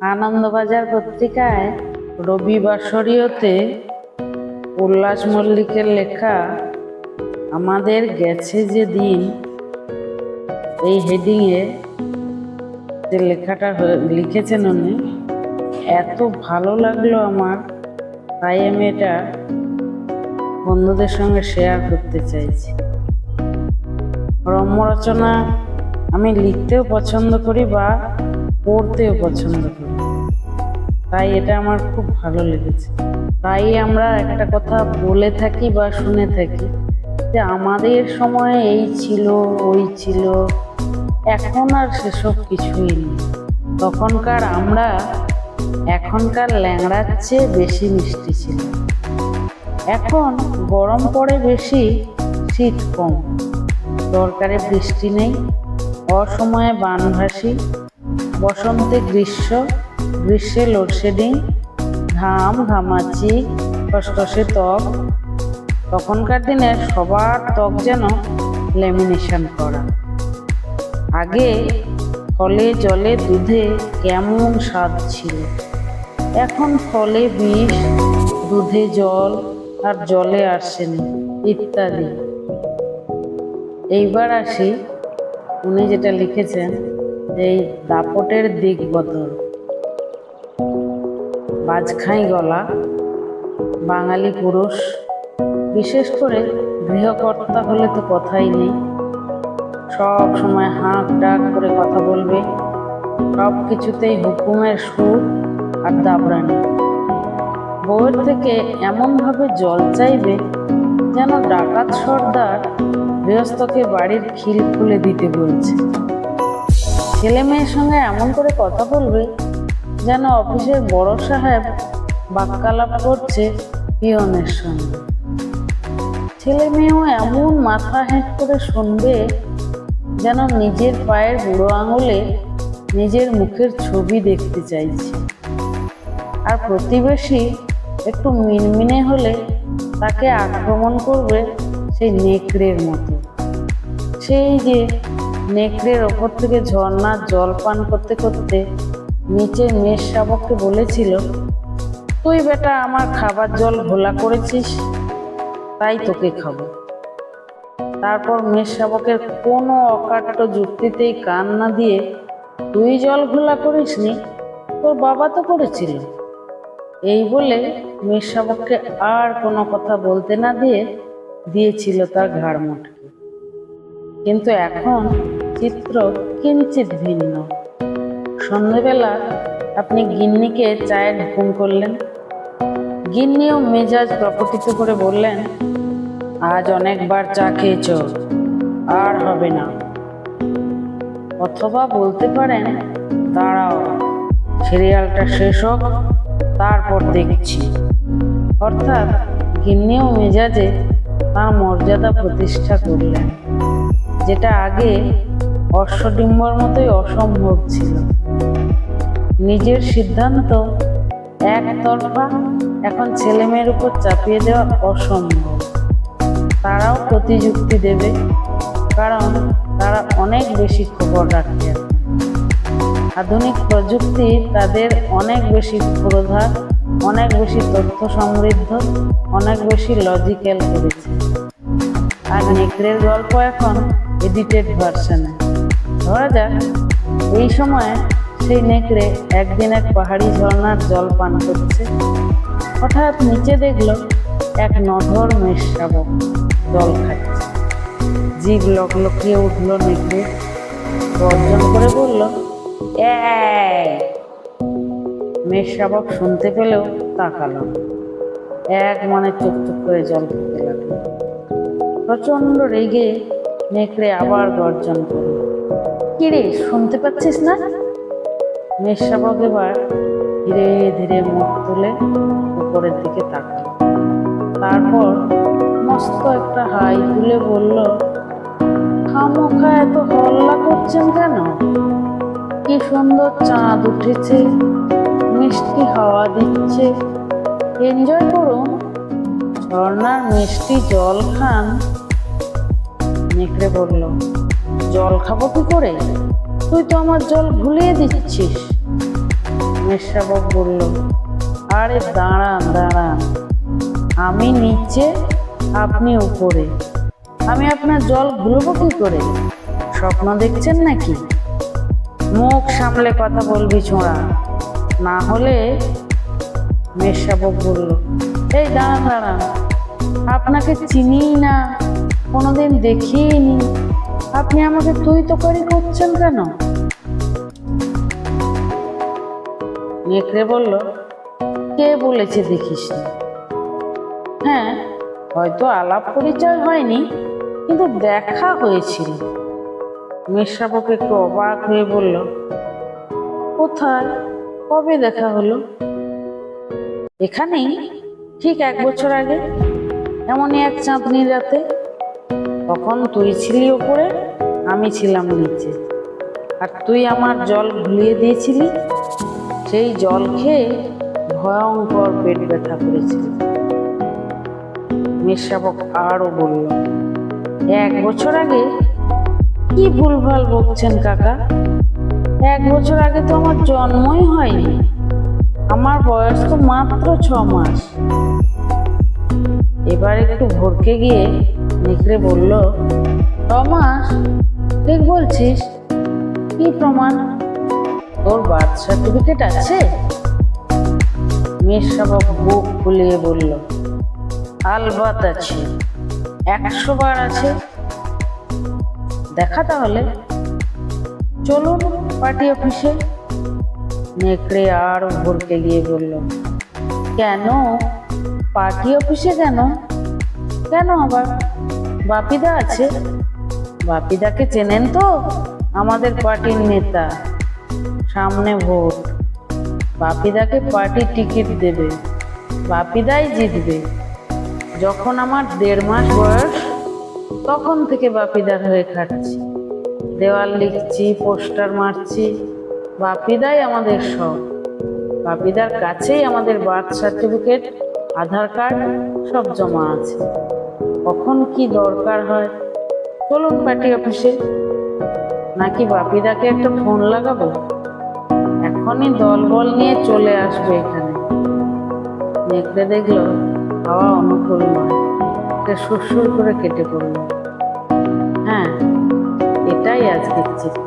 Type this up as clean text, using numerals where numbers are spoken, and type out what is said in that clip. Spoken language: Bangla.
আনন্দবাজার পত্রিকায় রবিবাসরীয়তে উল্লাস মল্লিকের লেখা আমাদের গেছে যে দিন, এই হেডিংয়ে যে লেখাটা লিখেছেন উনি, এত ভালো লাগলো আমার, তাই আমি এটা বন্ধুদের সঙ্গে শেয়ার করতে চাইছি। রম্যরচনা আমি লিখতেও পছন্দ করি বা পড়তেও পছন্দ করি, তাই এটা আমার খুব ভালো লেগেছে। তাই আমরা একটা কথা বলে থাকি বা শুনে থাকি যে আমাদের সময়ে এই ছিল ওই ছিল, এখন আর সেসব কিছুই নেই। তখনকার আমরা এখনকার ল্যাংড়ার চেয়ে বেশি মিষ্টি ছিল। এখন গরম পড়ে বেশি, শীত কম, দরকারে বৃষ্টি নেই, অসময়ে বানভাসি, বসন্তে গ্রীষ্ম, গ্রীষ্মে লোডশেডিং, ঘাম ঘামাচি, টসটসে ত্বক। তখনকার দিনে সবার ত্বক যেন ল্যামিনেশন করা। আগে ফলে জলে দুধে কেমন স্বাদ ছিল, এখন ফলে বিষ, দুধে জল আর জলে আর্সেনিক ইত্যাদি। এইবার আসি উনি যেটা লিখেছেন, এই দাপটের দিক বদল। বাজখাঁই গলা, বাঙালি পুরুষ, বিশেষ করে গৃহকর্তা হলে তো কথাই নেই। সব সময় হাঁক ডাক করে কথা বলবে, সব কিছুতেই হুকুমের সুর আর দাবড়ানি। বউয়ের থেকে এমনভাবে জল চাইবে যেন ডাকাত সর্দার গৃহস্থকে বাড়ির খিল খুলে দিতে বলছে। ছেলে মেয়ের সঙ্গে এমন করে কথা বলবে যেন অফিসের বড় সাহেব বাক্যালাপ করছে পিয়নের সঙ্গে। ছেলে মেয়েও এমন মাথা হেঁট করে শুনবে যেন নিজের পায়ের বুড়ো আঙুলে নিজের মুখের ছবি দেখতে চাইছে। আর প্রতিবেশী একটু মিনমিনে হলে তাকে আক্রমণ করবে সেই নেকড়ের মতো। সেই যে নেকড়ের ওপর থেকে ঝর্ণার জল পান করতে করতে নিচে মেষ শাবককে বলেছিল, তুই বেটা আমার খাবার জল ঘোলা করেছিস, তাই তোকে খাবো। তারপর মেষ শাবকের কোনো অকাট্য যুক্তিতেই কান না দিয়ে, তুই জল ঘোলা করিসনি, তোর বাবা তো করেছিল, এই বলে মেষ শাবককে আর কোনো কথা বলতে না দিয়ে দিয়েছিল তার ঘাড় মটকে। কিন্তু এখন চিত্র কিঞ্চিৎ ভিন্ন। সন্ধেবেলা আপনি গিন্নিকে চায়ের হুকুম করলেন, গিন্নিও মেজাজ প্রকটিত করে বললেন, আজ অনেকবার চা খেয়েছ, আর হবে না। অথবা বলতে পারেন, দাঁড়াও সিরিয়ালটা শেষ হোক, তারপর দেখছি। অর্থাৎ গিন্নিও মেজাজে তার মর্যাদা প্রতিষ্ঠা করলেন, যেটা আগে অশ্বডিম্বর মতোই অসম্ভব ছিল। নিজের সিদ্ধান্ত একতরফা এখন ছেলে মেয়ের উপর চাপিয়ে দেওয়া অসম্ভব। তারাও প্রতিযুক্তি দেবে, কারণ তারা অনেক বেশি খবর রাখে। আধুনিক প্রযুক্তি তাদের অনেক বেশি পুরোধার, অনেক বেশি তথ্য সমৃদ্ধ, অনেক বেশি লজিক্যাল করেছে। আর নেকড়ের গল্প এখন এডিটেড ভার্সনে। ধরা যাক এই সময়ে সেই নেকড়ে একদিন এক পাহাড়ি ঝর্ণার জল পান করছে। হঠাৎ নিচে দেখল এক নধর মেষ শাবক জল খাচ্ছে। জিভ লকলকিয়ে উঠল নেকড়ে, গর্জন করে বলল, এই! মেষ শাবক শুনতে পেলেও তাকালো, এক মনে চুপ চুপ করে জল খেতে লাগলো। প্রচন্ড রেগে নেকড়ে আবার গর্জন করল, কিরে শুনতে পাচ্ছিস না? মেষ শাবক এবার ধীরে ধীরে মুখ তুলে উপরের দিকে তাকালো। তারপর মস্ত একটা হাই তুলে বলল, খামোখা এত হল্লা করছেন কেন? কি সুন্দর চাঁদ উঠেছে, মিষ্টি হাওয়া দিচ্ছে, এনজয় করুন, ঝর্ণার মিষ্টি জল খান। নেকড়ে বলল, জল খাবো কি করে? তুই তো আমার জল ভুলিয়ে দিচ্ছিস। মেষশাবক বলল, আরে দাঁড়ান দাঁড়ান, আমি নিচে আপনি উপরে, আমি আপনার জল ভুলবো কি করে? স্বপ্ন দেখছেন নাকি? মুখ সামলে কথা বলবি ছোঁড়া, না হলে। মেষশাবক বলল, এই দাঁড়ান দাঁড়ান, আপনাকে চিনিই না, কোনোদিন দেখিনি, আপনি আমাকে তুই তকারি করছেন কেন? নেকড়ে বলল, কে বলেছে দেখিস না? হ্যাঁ, হয়তো আলাপ পরিচয় হয়নি, কিন্তু দেখা হয়েছিল। মেষশাবক একটু অবাক হয়ে বলল, কোথায়, কবে দেখা হলো? এখানেই, ঠিক 1 বছর আগে, এমনই এক চাঁদনির রাতে। তখন তুই ছিলি ওপরে, আমি ছিলাম নিচে, আর তুই আমার জল ভুলিয়ে দিয়েছিলি। সেই জল খেয়ে ভয়ঙ্কর পেট ব্যথা করেছিল। মেষশাবক আরো বলল, 1 বছর আগে? কি ভুলভাল বকছেন কাকা, 1 বছর আগে তো আমার জন্মই হয়নি, আমার বয়স তো মাত্র 6 মাস। এবার একটু ভরকে গিয়ে নেকড়ে বলল, 6 মাস? ঠিক বলছিস? কি প্রমাণ? তোর বার্থ সার্টিফিকেট আছে? মেষশাবক বুক ফুলিয়ে বলল, আলবাত আছে, 100 বার আছে। দেখা তাহলে, চলুন পার্টি অফিসে। নেকড়ে আর ভরকে গিয়ে বলল, কেন পার্টি অফিসে? কেন কেন আবার? বাপিদা আছে, বাপিদাকে চেনেন তো? আমাদের পার্টির নেতা, সামনে ভোট, বাপিদাকে পার্টির টিকিট দেবে, বাপিদাই জিতবে। যখন আমার 1.5 মাস বয়স, তখন থেকে বাপিদার হয়ে খাটছি, দেওয়াল লিখছি, পোস্টার মারছি, বাপিদাই আমাদের সব। বাপিদার কাছেই আমাদের বার্থ সার্টিফিকেট, আধার কার্ড সব জমা আছে। কখন কি দরকার হয়, চলুন পার্টি অফিসে। নাকি বাপিদাকে একটা ফোন লাগাবো? এখনই দলবল নিয়ে চলে আসবে এখানে। নেকড়ে দেখলো হাওয়া অনুকূল নয়, সে সুরসুর করে কেটে পড়ল। হ্যাঁ, এটাই আজকের চিত্র।